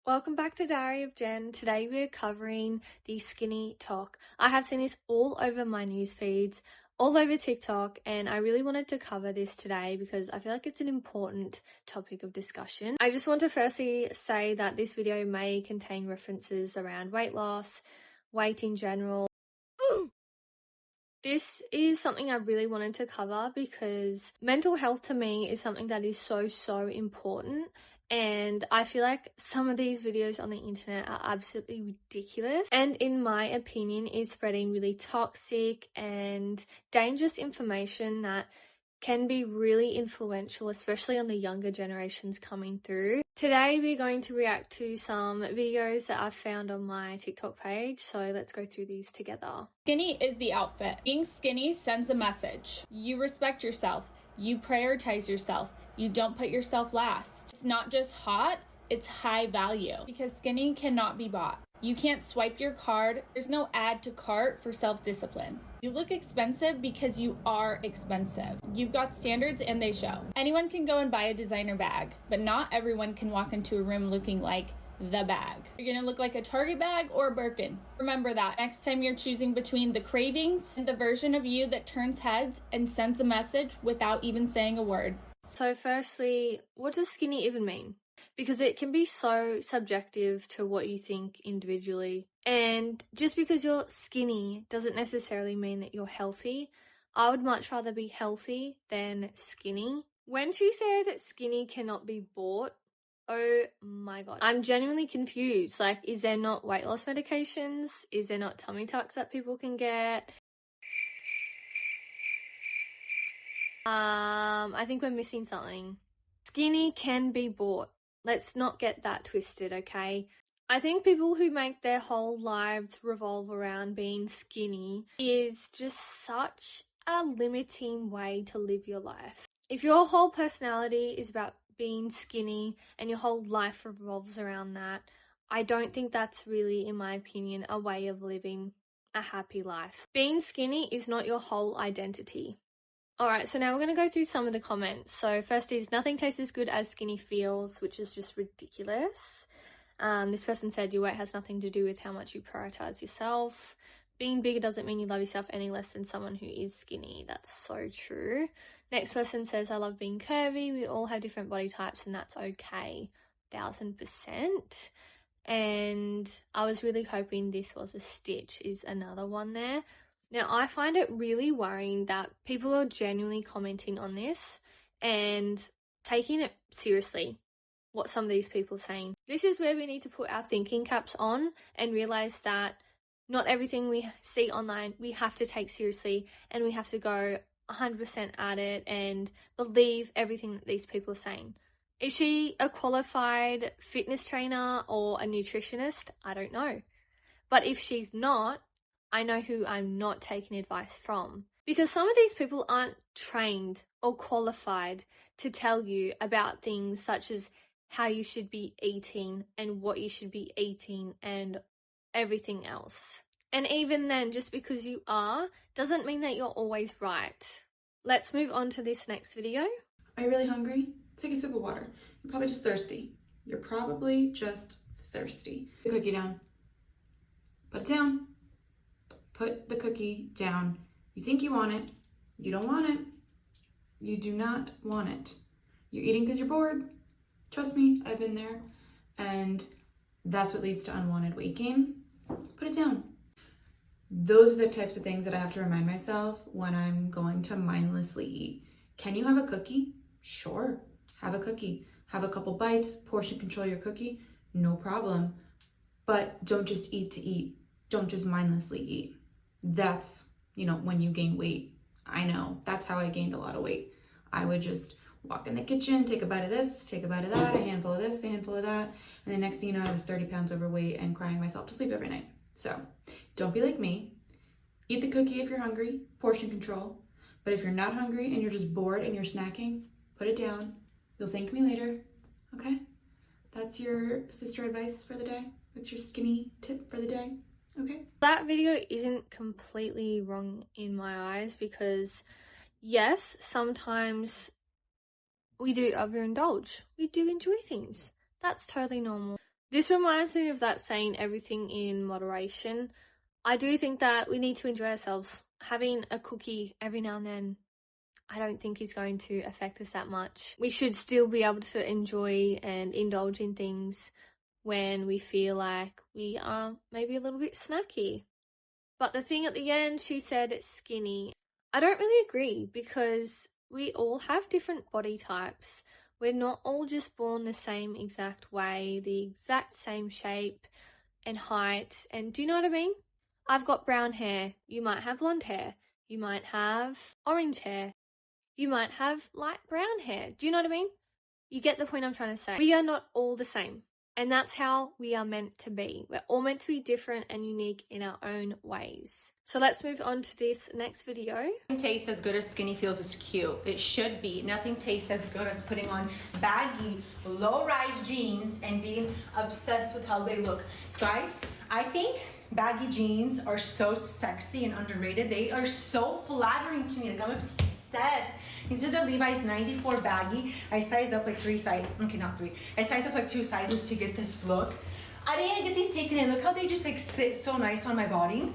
Welcome back to Diary of Jen. Today we're covering the Skinnytok. I have seen this all over my news feeds, all over TikTok, and I really wanted to cover this today because I feel like it's an important topic of discussion. I just want to firstly say that this video may contain references around weight loss, weight in general. This is something I really wanted to cover because mental health to me is something that is so important, and I feel like some of these videos on the internet are absolutely ridiculous and in my opinion is spreading really toxic and dangerous information that can be really influential, especially on the younger generations coming through. Today we're going to react to some videos that I've found on my TikTok page, so let's go through these together. Skinny is the outfit. Being skinny sends a message. You respect yourself. You prioritize yourself. You don't put yourself last. It's not just hot, it's high value because skinny cannot be bought. You can't swipe your card. There's no add to cart for self-discipline. You look expensive because you are expensive. You've got standards and they show. Anyone can go and buy a designer bag, but not everyone can walk into a room looking like the bag. You're gonna look like a Target bag or a Birkin. Remember that next time you're choosing between the cravings and the version of you that turns heads and sends a message without even saying a word. So firstly, what does skinny even mean? Because it can be so subjective to what you think individually. And just because you're skinny doesn't necessarily mean that you're healthy. I would much rather be healthy than skinny. When she said skinny cannot be bought, oh my god, I'm genuinely confused. Like, is there not weight loss medications? Is there not tummy tucks that people can get? I think we're missing something. Skinny can be bought. Let's not get that twisted, okay? I think people who make their whole lives revolve around being skinny is just such a limiting way to live your life. If your whole personality is about being skinny and your whole life revolves around that, I don't think that's really, in my opinion, a way of living a happy life. Being skinny is not your whole identity. Alright, so now we're going to go through some of the comments. So first is, nothing tastes as good as skinny feels, which is just ridiculous. This person said your weight has nothing to do with how much you prioritize yourself. Being bigger doesn't mean you love yourself any less than someone who is skinny. That's so true. Next person says, I love being curvy. We all have different body types and that's okay. 1000%. And I was really hoping this was a stitch is another one there. Now, I find it really worrying that people are genuinely commenting on this and taking it seriously, what some of these people are saying. This is where we need to put our thinking caps on and realize that not everything we see online we have to take seriously, and we have to go 100% at it and believe everything that these people are saying. Is she a qualified fitness trainer or a nutritionist? I don't know. But if she's not, I know who I'm not taking advice from, because some of these people aren't trained or qualified to tell you about things such as how you should be eating and what you should be eating and everything else. And even then, just because you are doesn't mean that you're always right. Let's move on to this next video. Are you really hungry? Take a sip of water. You're probably just thirsty. You're probably just thirsty. Put the cookie down. Put it down. Put the cookie down. You think you want it. You don't want it. You do not want it. You're eating because you're bored. Trust me, I've been there. And that's what leads to unwanted weight gain. Put it down. Those are the types of things that I have to remind myself when I'm going to mindlessly eat. Can you have a cookie? Sure. Have a cookie. Have a couple bites. Portion control your cookie. No problem. But don't just eat to eat. Don't just mindlessly eat. That's, when you gain weight. I know, that's how I gained a lot of weight. I would just walk in the kitchen, take a bite of this, take a bite of that, a handful of this, a handful of that, and the next thing you know, I was 30 pounds overweight and crying myself to sleep every night. So don't be like me. Eat the cookie if you're hungry, portion control. But if you're not hungry and you're just bored and you're snacking, put it down. You'll thank me later, okay? That's your sister advice for the day. That's your skinny tip for the day. Okay. That video isn't completely wrong in my eyes because, yes, sometimes we do overindulge. We do enjoy things. That's totally normal. This reminds me of that saying, everything in moderation. I do think that we need to enjoy ourselves. Having a cookie every now and then, I don't think is going to affect us that much. We should still be able to enjoy and indulge in things when we feel like we are maybe a little bit snacky. But the thing at the end, she said skinny. I don't really agree, because we all have different body types. We're not all just born the same exact way, the exact same shape and height. And do you know what I mean? I've got brown hair. You might have blonde hair. You might have orange hair. You might have light brown hair. Do you know what I mean? You get the point I'm trying to say. We are not all the same. And that's how we are meant to be. We're all meant to be different and unique in our own ways. So let's move on to this next video. Nothing tastes as good as skinny feels as cute. It should be. Nothing tastes as good as putting on baggy, low-rise jeans and being obsessed with how they look. Guys, I think baggy jeans are so sexy and underrated. They are so flattering to me. Like, I'm obsessed. These are the Levi's 94 baggy. I size up like 3 sizes. Okay, not 3. I size up like 2 sizes to get this look. I didn't get these taken in. Look how they just like sit so nice on my body.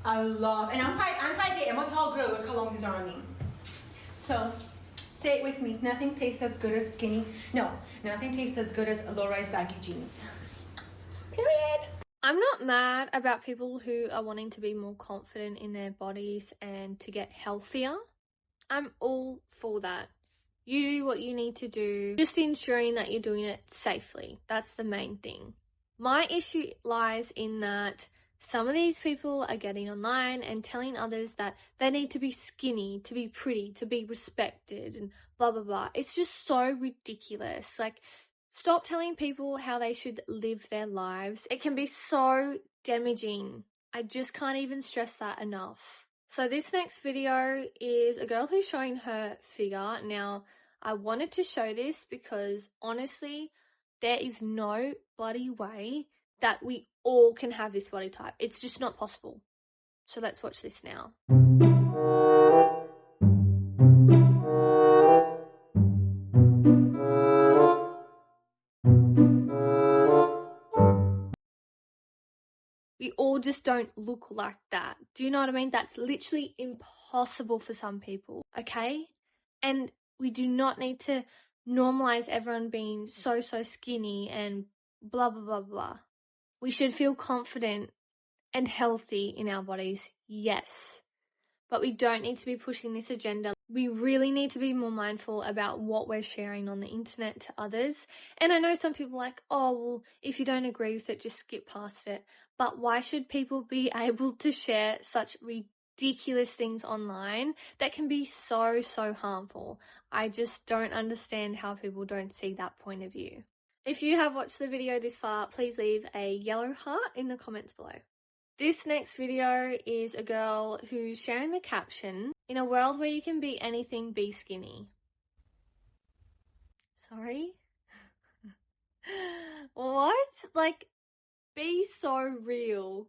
I love, and I'm 5'8". I'm a tall girl. Look how long these are on me. So, say it with me. Nothing tastes as good as skinny. No, nothing tastes as good as low-rise baggy jeans. Period. I'm not mad about people who are wanting to be more confident in their bodies and to get healthier. I'm all for that. You do what you need to do, just ensuring that you're doing it safely. That's the main thing. My issue lies in that some of these people are getting online and telling others that they need to be skinny, to be pretty, to be respected, and blah, blah, blah. It's just so ridiculous. Like, stop telling people how they should live their lives. It can be so damaging. I just can't even stress that enough. So this next video is a girl who's showing her figure. Now, I wanted to show this because honestly, there is no bloody way that we all can have this body type. It's just not possible. So let's watch this now. We all just don't look like that. Do you know what I mean? That's literally impossible for some people, okay? And we do not need to normalize everyone being so skinny and blah, blah, blah, blah. We should feel confident and healthy in our bodies, yes. But we don't need to be pushing this agenda. We really need to be more mindful about what we're sharing on the internet to others. And I know some people are like, oh, well, if you don't agree with it, just skip past it. But why should people be able to share such ridiculous things online that can be so harmful? I just don't understand how people don't see that point of view. If you have watched the video this far, please leave a yellow heart in the comments below. This next video is a girl who's sharing the caption, "In a world where you can be anything, be skinny." Sorry? What? Like, be so real.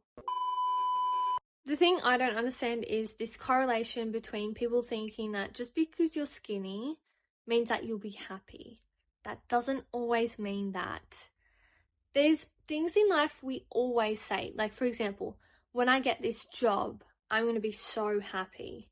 The thing I don't understand is this correlation between people thinking that just because you're skinny means that you'll be happy. That doesn't always mean that. There's things in life we always say, like for example, when I get this job, I'm going to be so happy.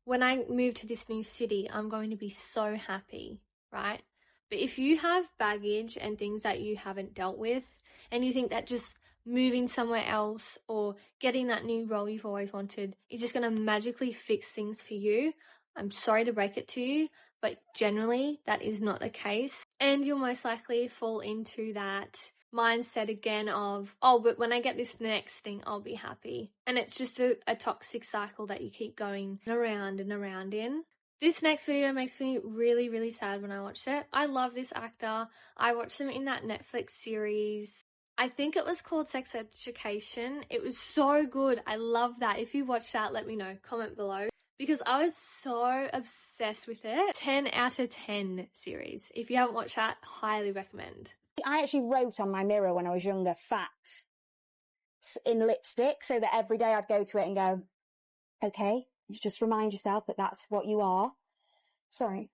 When I move to this new city, I'm going to be so happy, right? But if you have baggage and things that you haven't dealt with, and you think that just moving somewhere else or getting that new role you've always wanted is just going to magically fix things for you, I'm sorry to break it to you, but generally that is not the case. And you'll most likely fall into that mindset again of, oh, but when I get this next thing, I'll be happy. And it's just a toxic cycle that you keep going around and around in. This next video makes me really sad when I watched it. I love this actor. I watched him in that Netflix series. I think it was called Sex Education. It was so good. I love that. If you watched that, let me know. Comment below. Because I was so obsessed with it. 10 out of 10 series. If you haven't watched that, highly recommend. I actually wrote on my mirror when I was younger, fat, in lipstick, so that every day I'd go to it and go, okay, just remind yourself that that's what you are. Sorry.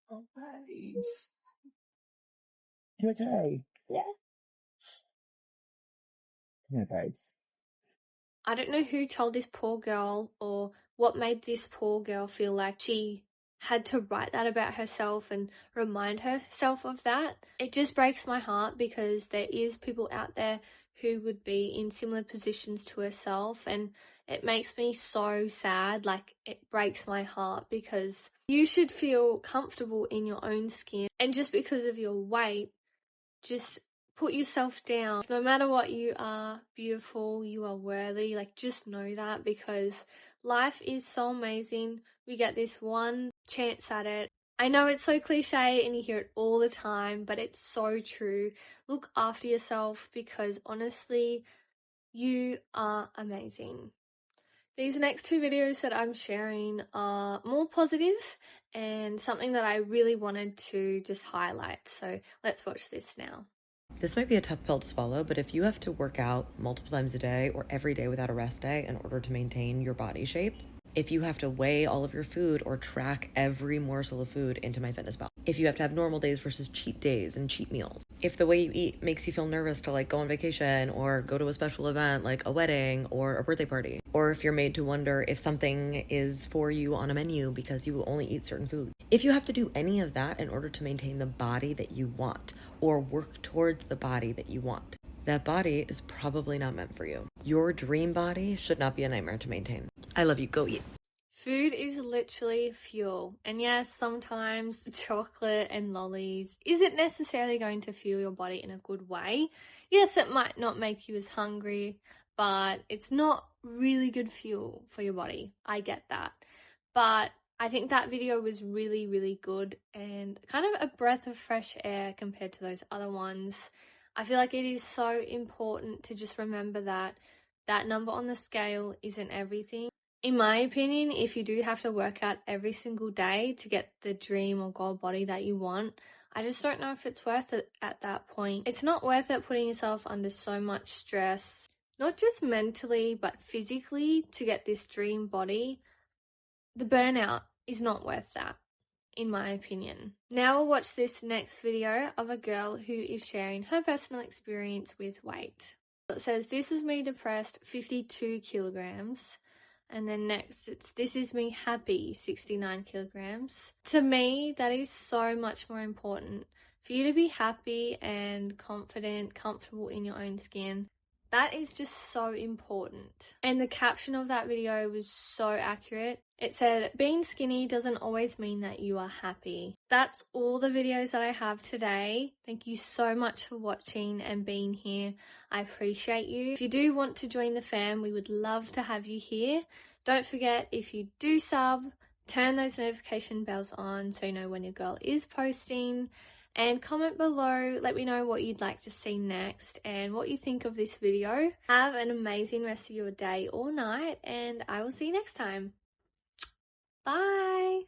Oh, babes. You okay? Yeah. Yeah, babes. I don't know who told this poor girl or what made this poor girl feel like she had to write that about herself and remind herself of that. It just breaks my heart because there is people out there who would be in similar positions to herself, and it makes me so sad. Like, it breaks my heart because you should feel comfortable in your own skin, and just because of your weight, just put yourself down. No matter what, you are beautiful, you are worthy. Like, just know that, because life is so amazing. We get this one chance at it. I know it's so cliche and you hear it all the time, but it's so true. Look after yourself, because honestly, you are amazing. These next two videos that I'm sharing are more positive and something that I really wanted to just highlight. So let's watch this now. This might be a tough pill to swallow, but if you have to work out multiple times a day or every day without a rest day in order to maintain your body shape, if you have to weigh all of your food or track every morsel of food into MyFitnessPal, if you have to have normal days versus cheat days and cheat meals, if the way you eat makes you feel nervous to like go on vacation or go to a special event like a wedding or a birthday party, or if you're made to wonder if something is for you on a menu because you only eat certain foods, if you have to do any of that in order to maintain the body that you want or work towards the body that you want, that body is probably not meant for you. Your dream body should not be a nightmare to maintain. I love you. Go eat. Food is literally fuel. And yes, sometimes chocolate and lollies isn't necessarily going to fuel your body in a good way. Yes, it might not make you as hungry, but it's not really good fuel for your body. I get that. But I think that video was really, really good and kind of a breath of fresh air compared to those other ones. I feel like it is so important to just remember that that number on the scale isn't everything. In my opinion, if you do have to work out every single day to get the dream or goal body that you want, I just don't know if it's worth it at that point. It's not worth it putting yourself under so much stress, not just mentally, but physically, to get this dream body. The burnout is not worth that, in my opinion. Now we'll watch this next video of a girl who is sharing her personal experience with weight. It says, "This was me depressed, 52 kilograms. And then next, it's "This is me happy, 69 kilograms. To me, that is so much more important. For you to be happy and confident, comfortable in your own skin, that is just so important." And the caption of that video was so accurate. It said, "Being skinny doesn't always mean that you are happy." That's all the videos that I have today. Thank you so much for watching and being here. I appreciate you. If you do want to join the fam, we would love to have you here. Don't forget, if you do sub, turn those notification bells on so you know when your girl is posting. And comment below, let me know what you'd like to see next and what you think of this video. Have an amazing rest of your day or night, and I will see you next time. Bye!